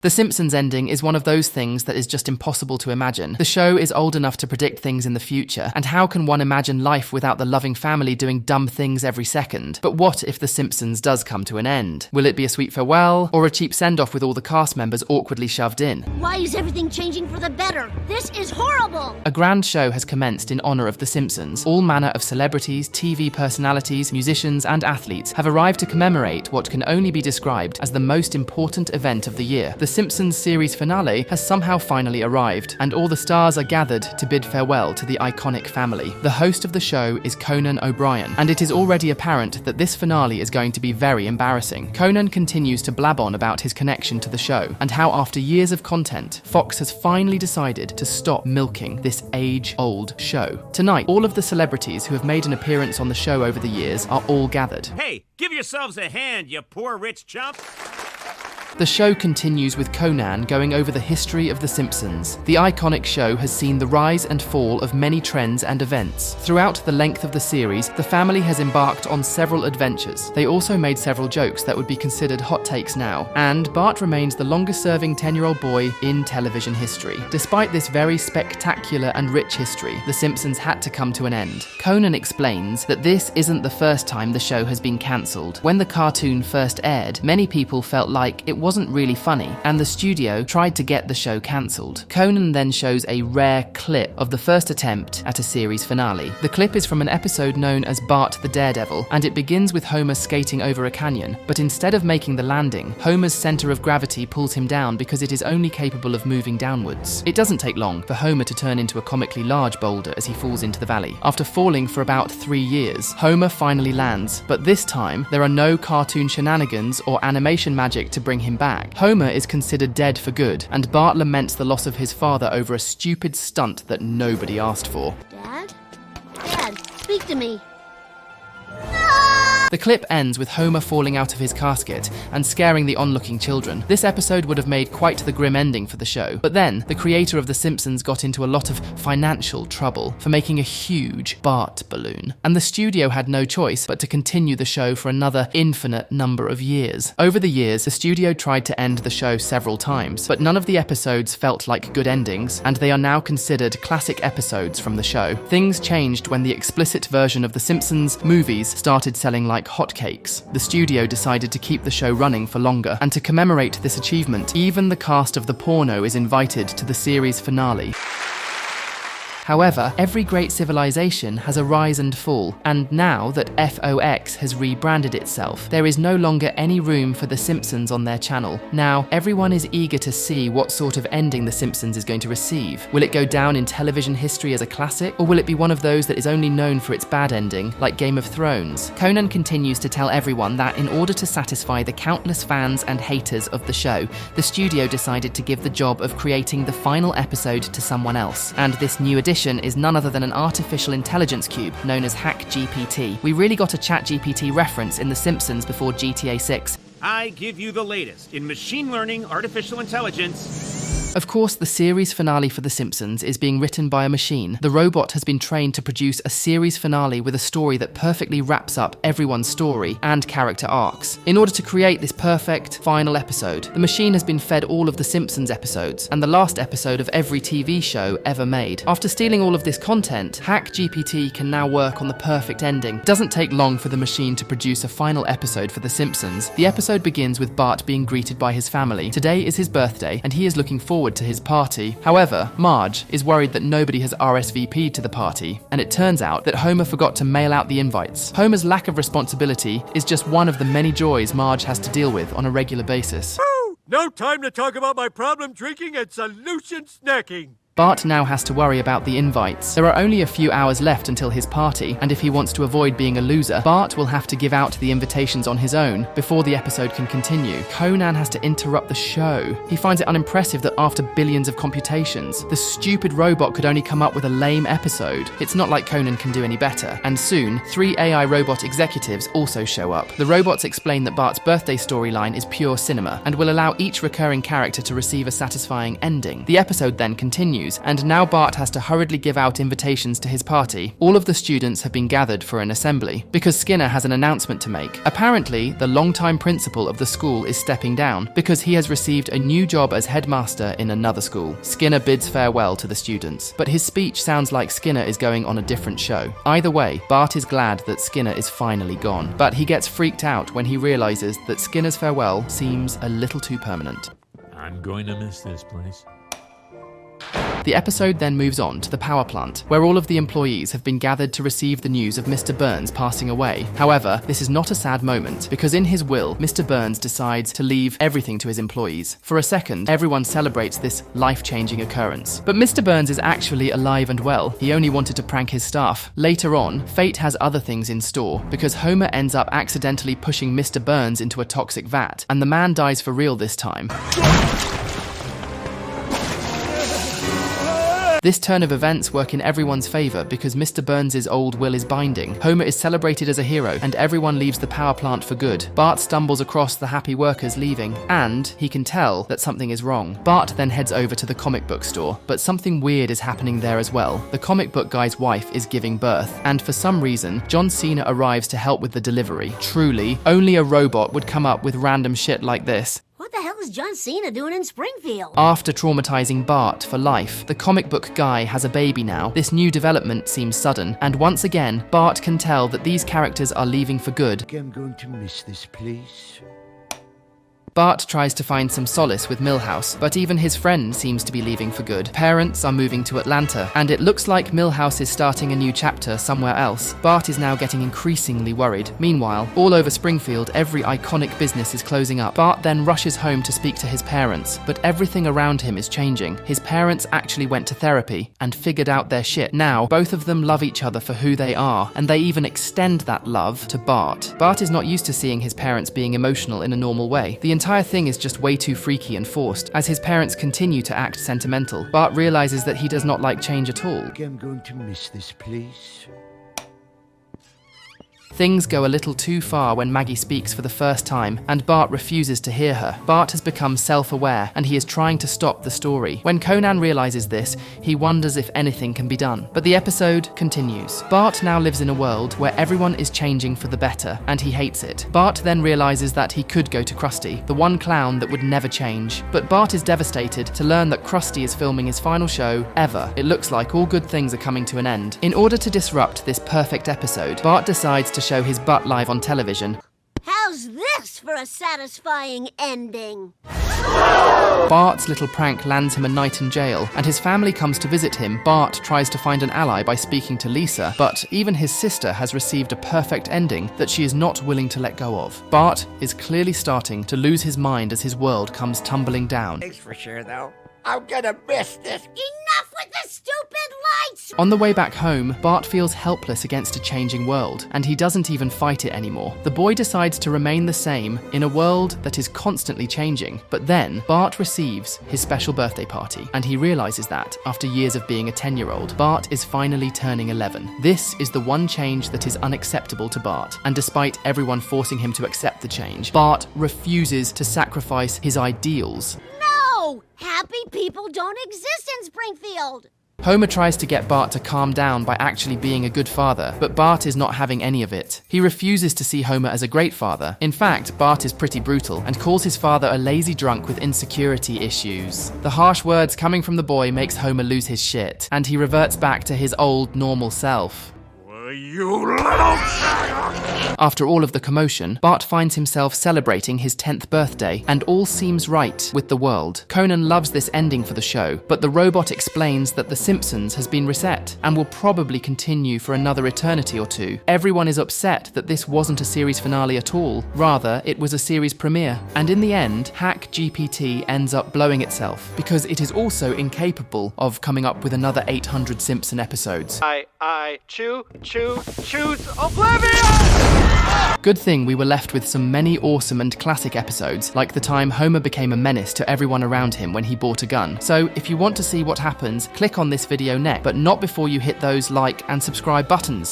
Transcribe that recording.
The Simpsons ending is one of those things that is just impossible to imagine. The show is old enough to predict things in the future, and how can one imagine life without the loving family doing dumb things every second? But what if The Simpsons does come to an end? Will it be a sweet farewell, or a cheap send-off with all the cast members awkwardly shoved in? Why is everything changing for the better? This is horrible! A grand show has commenced in honor of The Simpsons. All manner of celebrities, TV personalities, musicians, and athletes have arrived to commemorate what can only be described as the most important event of the year. The Simpsons series finale has somehow finally arrived, and all the stars are gathered to bid farewell to the iconic family. The host of the show is Conan O'Brien, and it is already apparent that this finale is going to be very embarrassing. Conan continues to blab on about his connection to the show, and how after years of content, Fox has finally decided to stop milking this age-old show. Tonight, all of the celebrities who have made an appearance on the show over the years are all gathered. Hey, give yourselves a hand, you poor rich chump! The show continues with Conan going over the history of The Simpsons. The iconic show has seen the rise and fall of many trends and events. Throughout the length of the series, the family has embarked on several adventures. They also made several jokes that would be considered hot takes now. And Bart remains the longest-serving 10-year-old boy in television history. Despite this very spectacular and rich history, The Simpsons had to come to an end. Conan explains that this isn't the first time the show has been cancelled. When the cartoon first aired, many people felt like it wasn't really funny, and the studio tried to get the show cancelled. Conan then shows a rare clip of the first attempt at a series finale. The clip is from an episode known as Bart the Daredevil, and it begins with Homer skating over a canyon, but instead of making the landing, Homer's center of gravity pulls him down because it is only capable of moving downwards. It doesn't take long for Homer to turn into a comically large boulder as he falls into the valley. After falling for about 3 years, Homer finally lands, but this time there are no cartoon shenanigans or animation magic to bring him back. Homer is considered dead for good, and Bart laments the loss of his father over a stupid stunt that nobody asked for. Dad? Dad, speak to me. The clip ends with Homer falling out of his casket and scaring the onlooking children. This episode would have made quite the grim ending for the show, but then the creator of The Simpsons got into a lot of financial trouble for making a huge Bart balloon, and the studio had no choice but to continue the show for another infinite number of years. Over the years, the studio tried to end the show several times, but none of the episodes felt like good endings, and they are now considered classic episodes from the show. Things changed when the explicit version of The Simpsons movies started selling like hotcakes. The studio decided to keep the show running for longer, and to commemorate this achievement, even the cast of the porno is invited to the series finale. However, every great civilization has a rise and fall, and now that FOX has rebranded itself, there is no longer any room for The Simpsons on their channel. Now, everyone is eager to see what sort of ending The Simpsons is going to receive. Will it go down in television history as a classic, or will it be one of those that is only known for its bad ending, like Game of Thrones? Conan continues to tell everyone that in order to satisfy the countless fans and haters of the show, the studio decided to give the job of creating the final episode to someone else, and this new addition is none other than an artificial intelligence cube known as Hack GPT. We really got a ChatGPT reference in The Simpsons before GTA 6. I give you the latest in machine learning, artificial intelligence. Of course, the series finale for The Simpsons is being written by a machine. The robot has been trained to produce a series finale with a story that perfectly wraps up everyone's story and character arcs. In order to create this perfect final episode, the machine has been fed all of The Simpsons episodes and the last episode of every TV show ever made. After stealing all of this content, Hack GPT can now work on the perfect ending. It doesn't take long for the machine to produce a final episode for The Simpsons. The episode begins with Bart being greeted by his family. Today is his birthday, and he is looking forward to his party. However, Marge is worried that nobody has RSVP'd to the party, and it turns out that Homer forgot to mail out the invites. Homer's lack of responsibility is just one of the many joys Marge has to deal with on a regular basis. No time to talk about my problem drinking and solution snacking. Bart now has to worry about the invites. There are only a few hours left until his party, and if he wants to avoid being a loser, Bart will have to give out the invitations on his own before the episode can continue. Conan has to interrupt the show. He finds it unimpressive that after billions of computations, the stupid robot could only come up with a lame episode. It's not like Conan can do any better. And soon, 3 AI robot executives also show up. The robots explain that Bart's birthday storyline is pure cinema, and will allow each recurring character to receive a satisfying ending. The episode then continues, news, and now Bart has to hurriedly give out invitations to his party. All of the students have been gathered for an assembly, because Skinner has an announcement to make. Apparently, the longtime principal of the school is stepping down, because he has received a new job as headmaster in another school. Skinner bids farewell to the students, but his speech sounds like Skinner is going on a different show. Either way, Bart is glad that Skinner is finally gone, but he gets freaked out when he realizes that Skinner's farewell seems a little too permanent. I'm going to miss this place. The episode then moves on to the power plant, where all of the employees have been gathered to receive the news of Mr. Burns passing away. However, this is not a sad moment, because in his will, Mr. Burns decides to leave everything to his employees. For a second, everyone celebrates this life-changing occurrence. But Mr. Burns is actually alive and well. He only wanted to prank his staff. Later on, fate has other things in store, because Homer ends up accidentally pushing Mr. Burns into a toxic vat, and the man dies for real this time. This turn of events work in everyone's favour because Mr. Burns' old will is binding. Homer is celebrated as a hero, and everyone leaves the power plant for good. Bart stumbles across the happy workers leaving, and he can tell that something is wrong. Bart then heads over to the comic book store, but something weird is happening there as well. The comic book guy's wife is giving birth, and for some reason, John Cena arrives to help with the delivery. Truly, only a robot would come up with random shit like this. What the hell is John Cena doing in Springfield? After traumatizing Bart for life, the comic book guy has a baby now. This new development seems sudden, and once again, Bart can tell that these characters are leaving for good. I'm going to miss this place. Bart tries to find some solace with Milhouse, but even his friend seems to be leaving for good. Parents are moving to Atlanta, and it looks like Milhouse is starting a new chapter somewhere else. Bart is now getting increasingly worried. Meanwhile, all over Springfield, every iconic business is closing up. Bart then rushes home to speak to his parents, but everything around him is changing. His parents actually went to therapy and figured out their shit. Now, both of them love each other for who they are, and they even extend that love to Bart. Bart is not used to seeing his parents being emotional in a normal way. The entire thing is just way too freaky and forced. As his parents continue to act sentimental, Bart realizes that he does not like change at all. I'm going to miss this place. Things go a little too far when Maggie speaks for the first time, and Bart refuses to hear her. Bart has become self-aware, and he is trying to stop the story. When Conan realizes this, he wonders if anything can be done. But the episode continues. Bart now lives in a world where everyone is changing for the better, and he hates it. Bart then realizes that he could go to Krusty, the one clown that would never change. But Bart is devastated to learn that Krusty is filming his final show ever. It looks like all good things are coming to an end. In order to disrupt this perfect episode, Bart decides to show his butt live on television. How's this for a satisfying ending? Bart's little prank lands him a night in jail, and his family comes to visit him. Bart tries to find an ally by speaking to Lisa, but even his sister has received a perfect ending that she is not willing to let go of. Bart is clearly starting to lose his mind as his world comes tumbling down. Thanks for sure, though. I'm gonna miss this. Enough with the stupid lights! On the way back home, Bart feels helpless against a changing world, and he doesn't even fight it anymore. The boy decides to remain the same in a world that is constantly changing. But then, Bart receives his special birthday party, and he realizes that, after years of being a 10-year-old, Bart is finally turning 11. This is the one change that is unacceptable to Bart, and despite everyone forcing him to accept the change, Bart refuses to sacrifice his ideals. No! Happy people don't exist in Springfield! Homer tries to get Bart to calm down by actually being a good father, but Bart is not having any of it. He refuses to see Homer as a great father. In fact, Bart is pretty brutal and calls his father a lazy drunk with insecurity issues. The harsh words coming from the boy makes Homer lose his shit, and he reverts back to his old normal self. You little... After all of the commotion, Bart finds himself celebrating his 10th birthday, and all seems right with the world. Conan loves this ending for the show, but the robot explains that The Simpsons has been reset, and will probably continue for another eternity or two. Everyone is upset that this wasn't a series finale at all, rather it was a series premiere. And in the end, Hack GPT ends up blowing itself, because it is also incapable of coming up with another 800 Simpson episodes. I choose oblivion! Good thing we were left with some many awesome and classic episodes, like the time Homer became a menace to everyone around him when he bought a gun. So if you want to see what happens, click on this video next, but not before you hit those like and subscribe buttons.